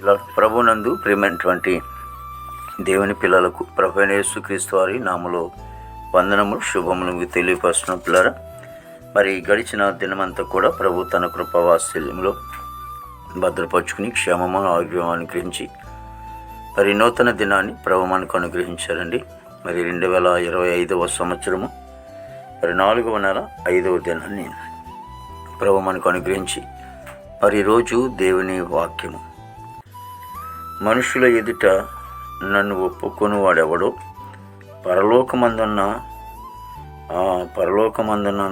ఇలా ప్రభునందు ప్రియమైనటువంటి దేవుని పిల్లలకు ప్రభువైన యేసుక్రీస్తు వారి నామములో వందనములు శుభములు తెలియపరుస్తున్న పిల్లరా, మరి గడిచిన దినమంతా కూడా ప్రభు తన కృపావాత్సల్యంలో భద్రపరుచుకుని క్షేమము ఆరోగ్యం అనుగ్రహించి మరి నూతన దినాన్ని ప్రభు మనకు అనుగ్రహించారండి. మరి 2025వ సంవత్సరము మరి 4వ నెల 5వ దినాన్ని ప్రభు మనకు అనుగ్రహించి మరి ఈరోజు దేవుని వాక్యము, మనుషుల ఎదుట నన్ను ఒప్పుకొని వాడెవడో పరలోకమందున్న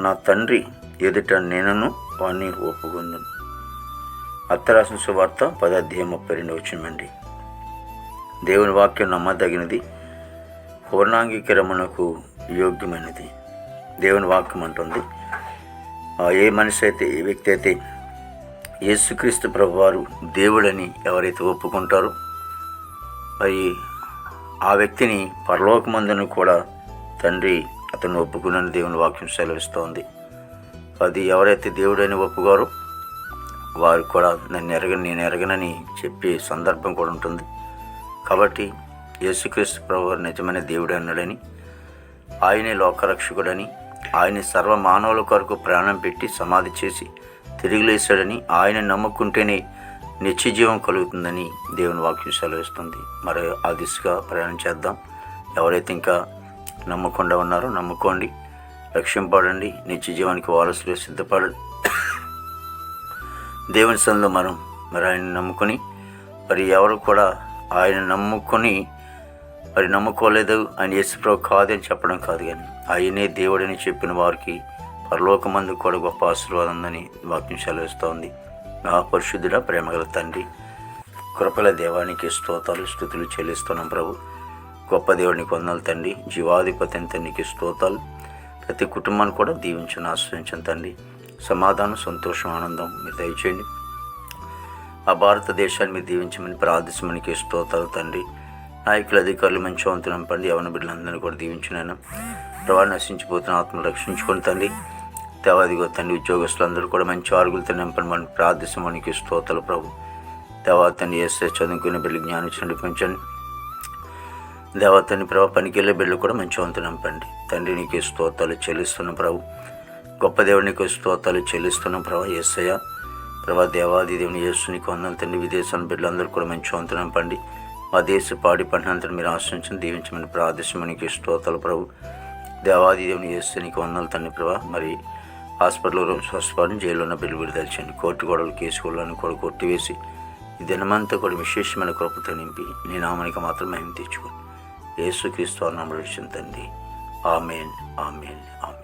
నా తండ్రి ఎదుట నేనను వాణ్ణి ఒప్పుకుందును. అత్తరాసిన సువార్త 10:32 దేవుని వాక్యం నమ్మదగినది, పూర్ణాంగీకరమునకు యోగ్యమైనది. దేవుని వాక్యం అంటుంది, ఏ మనిషి అయితే, ఏ వ్యక్తి అయితే యేసుక్రీస్తు ప్రభువారు దేవుడని ఎవరైతే ఒప్పుకుంటారో మరి ఆ వ్యక్తిని పరలోకమందును కూడా తండ్రి అతను ఒప్పుకునని దేవుని వాక్యం సెలవిస్తోంది. అది ఎవరైతే దేవుడని ఒప్పుకోరో వారు కూడా నేను ఎరగనని చెప్పే సందర్భం కూడా ఉంటుంది. కాబట్టి యేసుక్రీస్తు ప్రభువారు నిజమైన దేవుడు అన్నాడని, ఆయనే లోకరక్షకుడని, ఆయన సర్వ మానవుల కొరకు ప్రాణం పెట్టి సమాధి చేసి తిరిగి లేచాడని, ఆయన నమ్ముకుంటేనే నిత్యజీవం కలుగుతుందని దేవుని వాక్యం సెలవిస్తుంది. మరి ఆ దిశగా ప్రయాణం చేద్దాం. ఎవరైతే ఇంకా నమ్మకుండా ఉన్నారో నమ్ముకోండి, రక్షింపడండి, నిత్యజీవానికి వారసులు సిద్ధపడండి. దేవుని సన్నిధిలో మరి ఆయన నమ్ముకొని, మరి ఎవరు కూడా ఆయన నమ్ముకొని మరి నమ్ముకోలేదు, ఆయన యేసుప్రభు కాదని చెప్పడం కాదు, కానీ ఆయనే దేవుడని చెప్పిన వారికి పరలోకమందు కూడా గొప్ప ఆశీర్వాదం ఉందని వాక్యం సెలవిస్తోంది. నా పరిశుద్ధుడ ప్రేమగల తండ్రి, కృపల దేవానికి స్తోతాలు స్తుతులు చెల్లిస్తున్నాం ప్రభు. గొప్ప దేవుడికి వందనాలు తండ్రి. జీవాధిపతి అంతా నీకు స్తోతాలు. ప్రతి కుటుంబాన్ని కూడా దీవించని ఆశ్రయించండి తండ్రి. సమాధానం, సంతోషం, ఆనందం మీరు దయచేయండి. ఆ భారతదేశాన్ని మీరు దీవించమని ప్రార్థించమనికి స్తోతాలు తండ్రి. నాయకులు, అధికారులు మంచి వంతు నింపండి. యవన బిడ్డలందరినీ కూడా దీవించినాను. ప్రభావ నశించిపోతున్న ఆత్మలు రక్షించుకొని తండ్రి. దేవాదిగో తండ్రి, ఉద్యోగస్తులందరూ కూడా మంచి ఆరుగులతో నింపండి. మనం ప్రార్థించమనికి స్తోతాలు ప్రభు. దేవాతని వేస్తే చదువుకునే బిడ్డలు జ్ఞానం నడిపించండి. దేవాతని ప్రభావ పనికి వెళ్ళే బిడ్డలు కూడా మంచి వంతు నింపండి తండ్రి. నీకు స్తోతాలు చెల్లిస్తున్న ప్రభు. గొప్ప దేవునికి స్తోతాలు చెల్లిస్తున్న ప్రభు. యేసయ్య ప్రభా, దేవాది దేవుని యేసు నీకు వందనాలు తండ్రి. విదేశాల బిడ్డలందరూ కూడా మంచి వంతు నింపండి. మా దేశ పాడి పంటనంతా మీరు ఆశ్రయించండి, దీవించమని ప్రార్థించమనికి స్తోతాలు ప్రభు. దేవాది దేవుని యేసు నీకు వందనాలు తండ్రి ప్రభా. మరి హాస్పిటల్లో స్వస్థపడి జైల్లో ఉన్న బిడ్డలు విడుదల చేయండి. కోర్టు గొడవలు, కేసు గొడవలను కూడా కొట్టివేసి ఈ దినమంతా కూడా విశేషమైన కృపతో నింపి నీ నామానికి మాత్రం మేము తెచ్చుకోండి. యేసుక్రీస్తు నామములో తండ్రి. ఆమేన్, ఆమేన్, ఆమేన్.